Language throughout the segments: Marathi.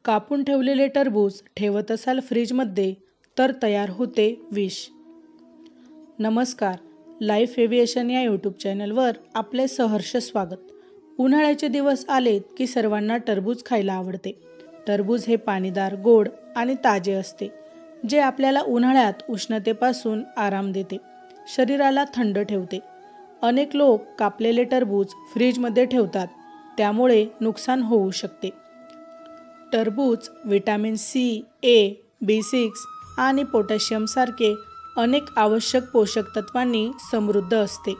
कापून ठेवलेले टरबूज ठेवत असाल फ्रीजमध्ये तर तयार होते विष। नमस्कार, लाईफ एव्हिएशन या यूट्यूब चॅनलवर आपले सहर्ष स्वागत। उन्हाळ्याचे दिवस आलेत की सर्वांना टरबूज खायला आवडते। टरबूज हे पाणीदार, गोड आणि ताजे असते, जे आपल्याला उन्हाळ्यात उष्णतेपासून आराम देते, शरीराला थंड ठेवते। अनेक लोक कापलेले टरबूज फ्रीजमध्ये ठेवतात, त्यामुळे नुकसान होऊ शकते। टरबूज विटॅमिन सी, ए, B6 आणि पोटॅशियम सारखे अनेक आवश्यक पोषक तत्वांनी समृद्ध असते।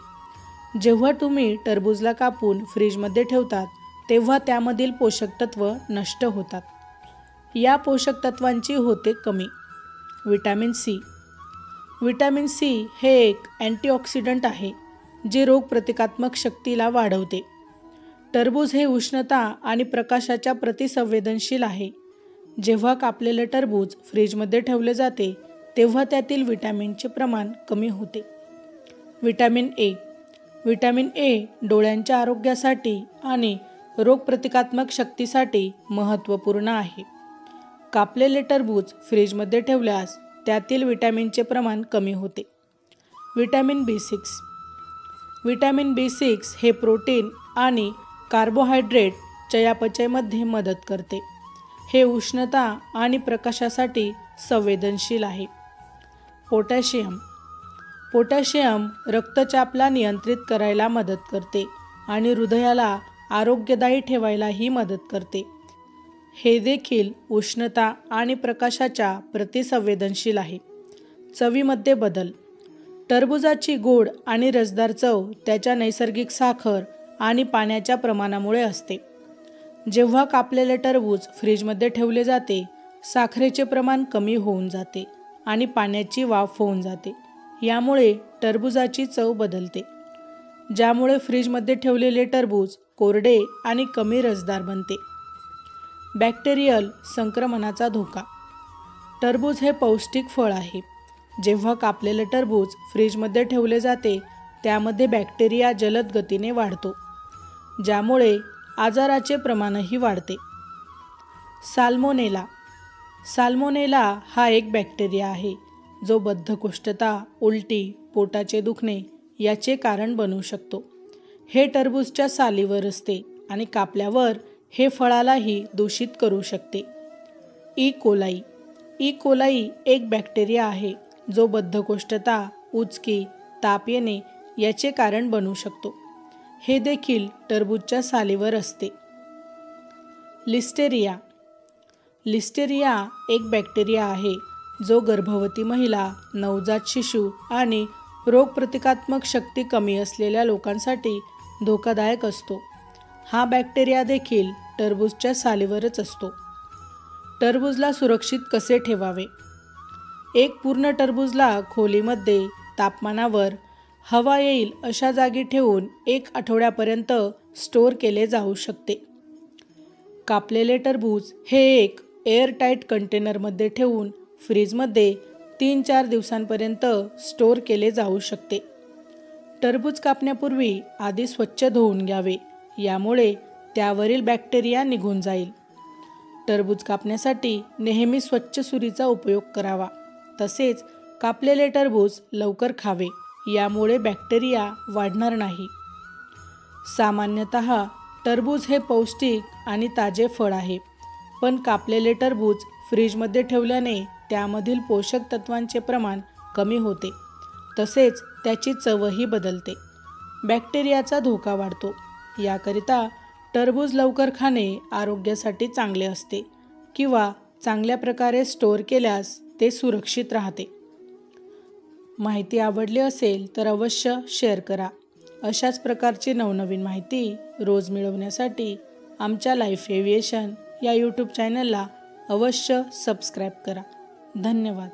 जेव्हा तुम्ही टरबूजला कापून फ्रीजमध्ये ठेवतात, तेव्हा त्यामधील पोषक तत्व नष्ट होतात। या पोषक तत्वांची होते कमी। Vitamin C. विटॅमिन सी हे एक अँटीऑक्सिडंट आहे, जे रोगप्रतिकारक शक्तीला वाढवते। टरबूज हे उष्णता आणि प्रकाशाच्या प्रतिसंवेदनशील आहे। जेव्हा कापलेले टरबूज फ्रीजमध्ये ठेवले जाते, तेव्हा त्यातील विटॅमिनचे प्रमाण कमी होते। Vitamin A. विटॅमिन ए डोळ्यांच्या आरोग्यासाठी आणि रोगप्रतिकारक शक्तीसाठी महत्त्वपूर्ण आहे। कापलेले टरबूज फ्रीजमध्ये ठेवल्यास त्यातील विटॅमिनचे प्रमाण कमी होते। Vitamin B6। विटॅमिन B6 हे प्रोटीन आणि कार्बोहायड्रेट चयापचयमध्ये मदत करते। हे उष्णता आणि प्रकाशासाठी संवेदनशील आहे। पोटॅशियम। पोटॅशियम रक्तचापला नियंत्रित करायला मदत करते आणि हृदयाला आरोग्यदायी ठेवायलाही मदत करते। हे देखील उष्णता आणि प्रकाशाच्या प्रतिसंवेदनशील आहे। चवीमध्ये बदल। टरबूजाची गोड आणि रसदार चव त्याच्या नैसर्गिक साखर आणि पाण्याच्या प्रमाणामुळे असते। जेव्हा कापलेले टरबूज फ्रीजमध्ये ठेवले जाते, साखरेचे प्रमाण कमी होऊन जाते आणि पाण्याची वाफ होऊन जाते। यामुळे टरबूजाची चव बदलते, ज्यामुळे फ्रीजमध्ये ठेवलेले टरबूज कोरडे आणि कमी रसदार बनते। बॅक्टेरियल संक्रमणाचा धोका। टरबूज हे पौष्टिक फळ आहे। जेव्हा कापलेले टरबूज फ्रीजमध्ये ठेवले जाते, त्यामध्ये बॅक्टेरिया जलद गतीने वाढतो, ज्यामुळे आजाराचे प्रमाणही वाढते। साल्मोनेला। साल्मोनेला हा एक बॅक्टेरिया आहे, जो बद्धकोष्ठता, उलटी, पोटाचे दुखणे याचे कारण बनू शकतो। हे टरबूजच्या सालीवर असते आणि कापल्यावर हे फळालाही दूषित करू शकते। E coli. ई कोलाई एक बॅक्टेरिया आहे, जो बद्धकोष्ठता, उचकी, ताप येणे याचे कारण बनू शकतो। हे देखील टरबूजच्या सालीवर असते। लिस्टेरिया। लिस्टेरिया एक बॅक्टेरिया आहे, जो गर्भवती महिला, नवजात शिशु आणि रोगप्रतिकारक शक्ती कमी असलेल्या लोकांसाठी धोकादायक असतो। हा बॅक्टेरिया देखील टरबूजच्या सालीवरच असतो। टरबूजला सुरक्षित कसे ठेवावे? एक पूर्ण टरबूजला खोलीमध्ये तापमानावर हवा येईल अशा जागी ठेवून 1 आठवड्यापर्यंत स्टोअर केले जाऊ शकते। कापलेले टरबूज हे एक एअरटाईट कंटेनरमध्ये ठेवून फ्रीजमध्ये 3-4 दिवसांपर्यंत स्टोअर केले जाऊ शकते। टरबूज कापण्यापूर्वी आधी स्वच्छ धुवून घ्यावे, यामुळे त्यावरील बॅक्टेरिया निघून जाईल। टरबूज कापण्यासाठी नेहमी स्वच्छ सुरीचा उपयोग करावा। तसेच कापलेले टरबूज लवकर खावे, यामुळे बॅक्टेरिया वाढणार नाही। सामान्यतः टरबूज हे पौष्टिक आणि ताजे फळ आहे, पण कापलेले टरबूज फ्रीजमध्ये ठेवल्याने त्यामधील पोषक तत्वांचे प्रमाण कमी होते, तसेच त्याची चवही बदलते। बॅक्टेरियाचा धोका वाढतो। याकरिता टरबूज लवकर खाणे आरोग्यासाठी चांगले असते, किंवा चांगल्या प्रकारे स्टोअर केल्यास ते सुरक्षित राहते। माहिती आवडली असेल तर अवश्य शेअर करा। अशाच प्रकारची नवनवीन माहिती रोज मिळवण्यासाठी आमच्या लाईफ एव्हिएशन या यूट्यूब चॅनलला अवश्य सबस्क्राईब करा। धन्यवाद।